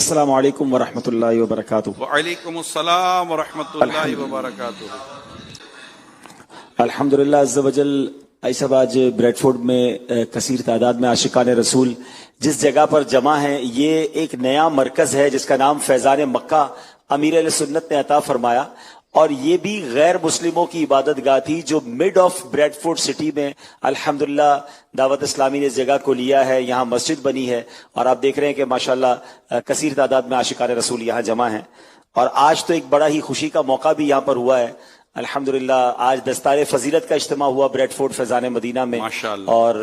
السلام علیکم ورحمۃ اللہ وبرکاتہ۔ وعلیکم السلام ورحمۃ اللہ وبرکاتہ۔ الحمدللہ عز وجل ایسا آج بریڈ فورڈ میں کثیر تعداد میں عاشقان رسول جس جگہ پر جمع ہیں، یہ ایک نیا مرکز ہے جس کا نام فیضان مکہ امیر علیہ سنت نے عطا فرمایا، اور یہ بھی غیر مسلموں کی عبادت گاہ تھی جو mid of Bradford city میں الحمدللہ دعوت اسلامی نے اس جگہ کو لیا ہے، یہاں مسجد بنی ہے، اور آپ دیکھ رہے ہیں کہ ماشاءاللہ کثیر تعداد میں عاشقان رسول یہاں جمع ہیں۔ اور آج تو ایک بڑا ہی خوشی کا موقع بھی یہاں پر ہوا ہے، الحمدللہ آج دستار فضیلت کا اجتماع ہوا بریڈ فورڈ فیضان مدینہ میں، اور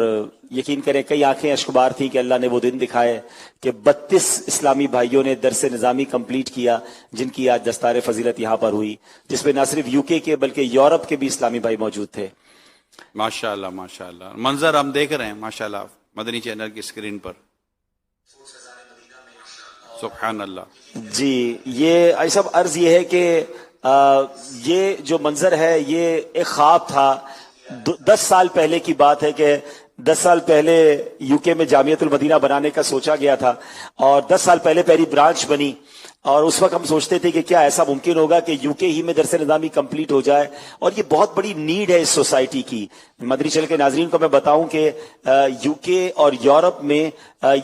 یقین کریں کئی آنکھیں اشکبار تھی کہ اللہ نے وہ دن دکھائے کہ 32 اسلامی بھائیوں نے درس نظامی کمپلیٹ کیا جن کی آج دستار فضیلت یہاں پر ہوئی، جس میں نہ صرف یو کے بلکہ یورپ کے بھی اسلامی بھائی موجود تھے۔ ماشاءاللہ ماشاءاللہ، منظر ہم دیکھ رہے ہیں ماشاءاللہ مدنی چینل کی اسکرین پر، سبحان اللہ۔ جی، یہ ایسا عرض یہ ہے کہ یہ جو منظر ہے یہ ایک خواب تھا، 10 سال پہلے کی بات ہے کہ 10 سال پہلے یو کے میں جامعۃ المدینہ بنانے کا سوچا گیا تھا، اور 10 سال پہلے پہلی برانچ بنی، اور اس وقت ہم سوچتے تھے کہ کیا ایسا ممکن ہوگا کہ یو کے ہی میں درس نظامی کمپلیٹ ہو جائے، اور یہ بہت بڑی نیڈ ہے اس سوسائٹی کی۔ مدنی چینل کے ناظرین کو میں بتاؤں کہ یو کے اور یورپ میں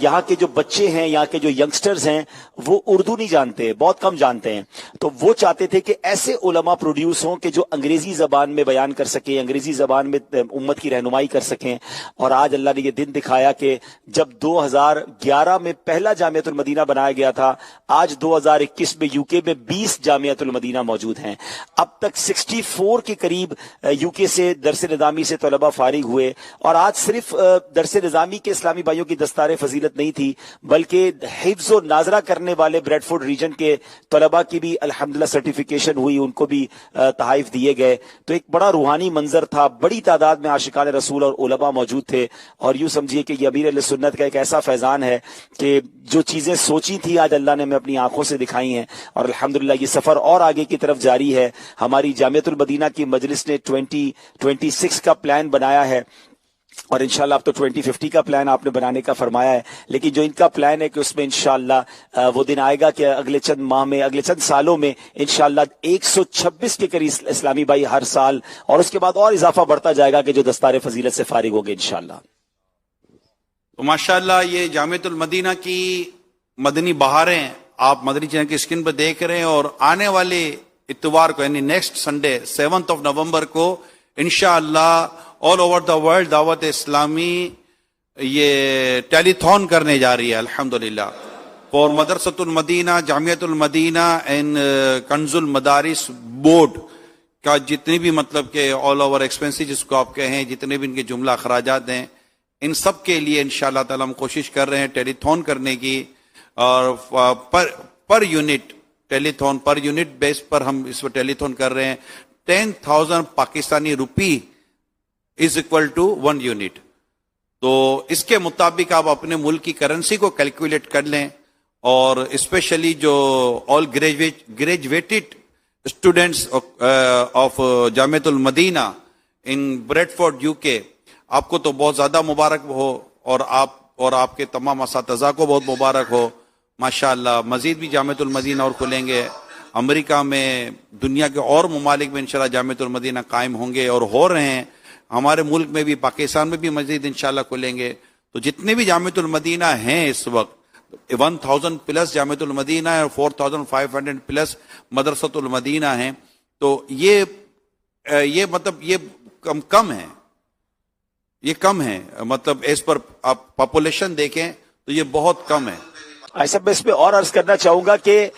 یہاں کے جو بچے ہیں، یہاں کے جو ینگسٹرز ہیں، وہ اردو نہیں جانتے، بہت کم جانتے ہیں، تو وہ چاہتے تھے کہ ایسے علماء پروڈیوس ہوں کہ جو انگریزی زبان میں بیان کر سکیں، انگریزی زبان میں امت کی رہنمائی کر سکیں۔ اور آج اللہ نے یہ دن دکھایا کہ جب 2011 میں پہلا جامعۃ المدینہ بنایا گیا تھا، آج 2021 میں یو کے میں 20 جامعۃ المدینہ موجود ہیں۔ اب تک 64 کے قریب یو کے سے درس نظامی سے طلبہ فارغ ہوئے، اور آج صرف درس نظامی کے اسلامی بھائیوں کی دستار فضیلت نہیں تھی بلکہ حفظ و ناظرہ کرنے والے بریڈ فورڈ ریجن کے طلبہ کی بھی الحمدللہ سرٹیفیکیشن ہوئی، ان کو بھی تحائف دیے گئے۔ تو ایک بڑا روحانی منظر تھا، بڑی تعداد میں عاشقان رسول اور علماء موجود تھے، اور یوں سمجھیے کہ یہ امیر علیہ سنت کا ایک ایسا فیضان ہے کہ جو چیزیں سوچی تھی آج اللہ نے ہمیں اپنی آنکھوں سے دکھائی ہیں، اور الحمدللہ یہ سفر اور آگے کی طرف جاری ہے۔ ہماری جامعۃ المدینہ کی مجلس نے 2026 کا پلان بنایا ہے، اور انشاءاللہ اب تو 2050 کا پلان آپ نے بنانے کا فرمایا ہے، لیکن جو ان کا پلان ہے کہ اس میں انشاءاللہ وہ دن آئے گا کہ اگلے چند ماہ میں، اگلے چند سالوں میں انشاءاللہ 126 کے قریب اسلامی بھائی ہر سال، اور اس کے بعد اور اضافہ بڑھتا جائے گا کہ جو دستار فضیلت سے فارغ ہوگے انشاءاللہ۔ تو ماشاءاللہ یہ جامعۃ المدینہ کی مدنی بہاریں آپ مدنی چینل کی اسکرین پر دیکھ رہے ہیں، اور آنے والے اتوار کو یعنی نیکسٹ سنڈے 7 نومبر کو انشاءاللہ آل اوور دا ورلڈ دعوت اسلامی یہ ٹیلی تھون کرنے جا رہی ہے الحمدللہ، اور مدرسۃ المدینہ، جامعۃ المدینہ اینڈ کنز المدارس بورڈ کا جتنی بھی مطلب کہ آل اوور ایکسپینس جس کو آپ کہیں، جتنے بھی ان کے جملہ اخراجات ہیں، ان سب کے لیے انشاءاللہ تعالی ہم کوشش کر رہے ہیں ٹیلی تھون کرنے کی، اور پر یونٹ ٹیلی تھون، پر یونٹ بیس پر ہم اس پر ٹیلی تھون کر رہے ہیں۔ 10,000 پاکستانی روپی از اکول ٹو 1 یونٹ۔ تو اس کے مطابق آپ اپنے ملک کی کرنسی کو کیلکولیٹ کر لیں، اور اسپیشلی جو آل گریجویٹڈ اسٹوڈنٹس آف جامعۃ المدینہ ان بریڈ فورڈ یو کے، آپ کو تو بہت زیادہ مبارک ہو، اور آپ کے تمام اساتذہ کو بہت مبارک ہو ماشاءاللہ۔ مزید بھی جامعۃ المدینہ اور کھلیں گے، امریکہ میں، دنیا کے اور ممالک میں انشاءاللہ جامعۃ المدینہ قائم ہوں گے اور ہو رہے ہیں، ہمارے ملک میں بھی، پاکستان میں بھی مزید انشاءاللہ کھلیں گے۔ تو جتنے بھی جامعۃ المدینہ ہیں اس وقت 1000 پلس جامعۃ المدینہ ہے، اور 4500 پلس مدرسۃ المدینہ ہیں، تو یہ مطلب یہ کم ہے، یہ کم ہے، مطلب اس پر آپ پاپولیشن دیکھیں تو یہ بہت کم ہے۔ ایسا میں اس پہ اور عرض کرنا چاہوں گا کہ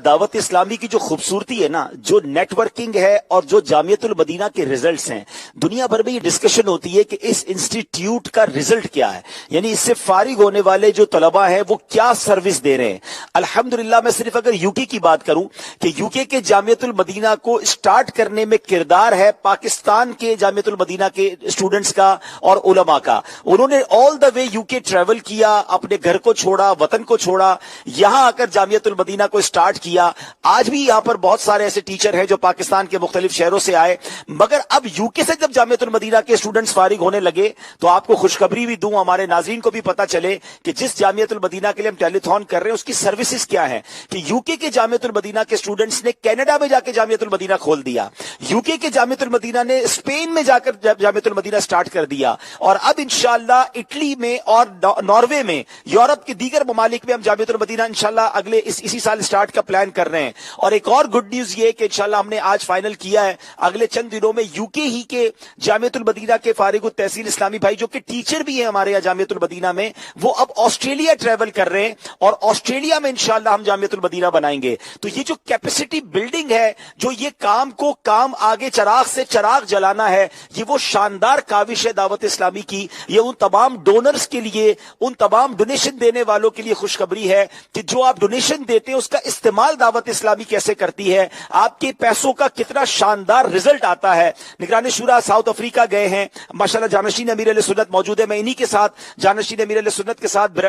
دعوت اسلامی کی جو خوبصورتی ہے نا، جو نیٹ ورکنگ ہے اور جو جامعۃ المدینہ کے ریزلٹس ہیں، دنیا بھر میں یہ ڈسکشن ہوتی ہے کہ اس انسٹیٹیوٹ کا ریزلٹ کیا ہے، یعنی اس سے فارغ ہونے والے جو طلبہ ہیں وہ کیا سروس دے رہے ہیں۔ الحمدللہ میں صرف اگر یو کے کی بات کروں کہ یو کے جامعۃ المدینہ کو سٹارٹ کرنے میں کردار ہے پاکستان کے جامعۃ المدینہ کے اسٹوڈنٹس کا اور علماء کا۔ انہوں نے آل دا وے یو کے ٹریول کیا، اپنے گھر کو چھوڑا، وطن کو چھوڑا، چھوڑا, یہاں آ کر جامعۃ المدینہ کو اسٹارٹ کیا. آج بھی یہاں پر بہت سارے ایسے ٹیچر ہیں جو پاکستان کے مختلف شہروں سے آئے, مگر اب یو کے سے جب جامعۃ المدینہ کے اسٹوڈنٹس فارغ ہونے لگے تو آپ کو خوشخبری بھی دوں, ہمارے ناظرین کو بھی پتا چلے کہ جس جامعۃ المدینہ کے لیے ہم ٹیلیتھون کر رہے ہیں اس کی سروسز کیا ہیں, کہ یو کے جامعۃ المدینہ کے اسٹوڈنٹس نے کینیڈا میں جا کے جامعۃ المدینہ کھول دیا, یو کے جامعۃ المدینہ نے اسپین میں جا کر جامعۃ المدینہ سٹارٹ کر دیا, اور اب انشاءاللہ اٹلی میں اور ناروے میں, یورپ کے دیگر ممالک میں ہم جامعۃ المدینہ انشاءاللہ اگلے اسی سال سٹارٹ کا پلان کر رہے ہیں. اور ایک اور گڈ نیوز یہ کہ انشاءاللہ ہم نے آج فائنل کیا ہے, اگلے چند دنوں میں یو کے ہی کے جامعۃ المدینہ کے فارغ التحصیل اسلامی بھائی جو کہ ٹیچر بھی ہیں ہمارے یہاں جامعۃ المدینہ میں, وہ اب آسٹریلیا ٹریول کر رہے ہیں اور آسٹریلیا میں انشاءاللہ ہم جامعۃ المدینہ بنائیں گے. تو یہ جو کیپیسٹی بلڈنگ ہے, جو یہ کام آگے چراغ سے چراغ جلانا ہے, یہ وہ شاندار کاوش ہے دعوت اسلامی کی. یہ ان تمام ڈونرز کے لیے, ان تمام ڈونیشن دینے والوں کے لیے خوشخبری ہے کہ جو آپ ڈونیشن دیتے ہیں اس کا استعمال دعوت اسلامی کیسے کرتی ہے, آپ کے پیسوں کا کتنا شاندار رزلٹ آتا ہے. نگران شورا ساؤتھ افریقہ گئے ہیں ماشاءاللہ, جانشین امیر علیہ سنت موجود ہے, میں انہی کے ساتھ جانشین امیر علیہ سنت کے ساتھ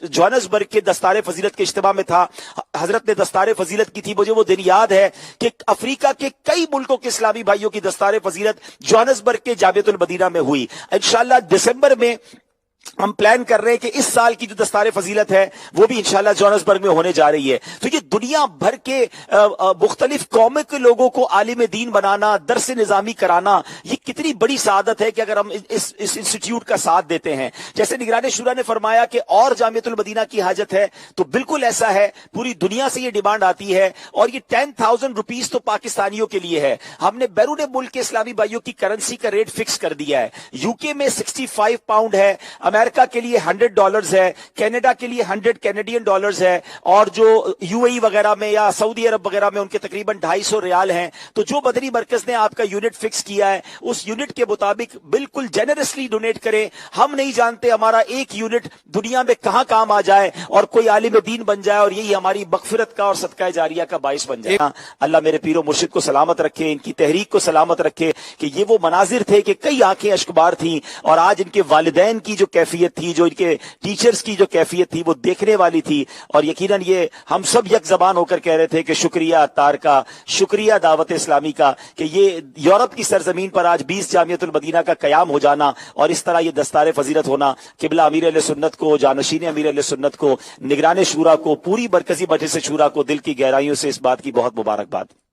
جوہانسبرگ کے دستار فضیلت کے اجتماع میں تھا. حضرت نے دستار فضیلت کی تھی, مجھے وہ دن یاد ہے کہ افریقہ کے کئی ملکوں کے اسلامی بھائیوں کی دستار فضیلت جوہانسبرگ کے جامعۃ المدینہ میں ہوئی. انشاءاللہ دسمبر میں ہم پلان کر رہے ہیں کہ اس سال کی جو دستار فضیلت ہے وہ بھی انشاءاللہ جوہانسبرگ میں ہونے جا رہی ہے. تو یہ دنیا بھر کے مختلف قوموں کے لوگوں کو عالم دین بنانا, درس نظامی کرانا, یہ کتنی بڑی سعادت ہے کہ اگر ہم اس انسٹیٹیوٹ کا ساتھ دیتے ہیں. جیسے نگران شورا نے فرمایا کہ اور جامعۃ المدینہ کی حاجت ہے, تو بالکل ایسا ہے, پوری دنیا سے یہ ڈیمانڈ آتی ہے, اور یہ 10,000 روپیز تو پاکستانیوں کے لیے ہے. ہم نے بیرون ملک کے اسلامی بھائیوں کی کرنسی کا ریٹ فکس کر دیا ہے. یو کے میں 65 پاؤنڈ ہے, امریکہ کے لیے $100 ہے, کینیڈا کے لیے 100 کینیڈین ڈالرز ہے, اور جو یو اے ای وغیرہ میں یا سعودی عرب وغیرہ میں ان کے تقریباً 250 ریال ہیں. تو جو مدنی مرکز نے آپ کا یونٹ فکس کیا ہے اس یونٹ کے مطابق بالکل جنرسلی ڈونیٹ کریں. ہم نہیں جانتے ہمارا ایک یونٹ دنیا میں کہاں کام آ جائے اور کوئی عالم دین بن جائے, اور یہی ہماری مغفرت کا اور صدقہ جاریہ کا باعث بن جائے. اللہ میرے پیر و مرشد کو سلامت رکھے, ان کی تحریک کو سلامت رکھے, کہ یہ وہ مناظر تھے کہ کئی آنکھیں اشکبار تھیں, اور آج ان کے والدین کی جو کیفیت تھی, جو ان کے ٹیچرز کی جو کیفیت تھی وہ دیکھنے والی تھی. اور یقیناً یہ ہم سب یک زبان ہو کر کہہ رہے تھے کہ شکریہ عطار کا, شکریہ دعوت اسلامی کا, کہ یہ یورپ کی سرزمین پر آج 20 جامعۃ المدینہ کا قیام ہو جانا, اور اس طرح یہ دستار فضیلت ہونا. قبلہ امیر علیہ سنت کو, جانشین امیر علیہ سنت کو, نگران شورا کو, پوری مرکزی مجلس شورا کو دل کی گہرائیوں سے اس بات کی بہت مبارکباد.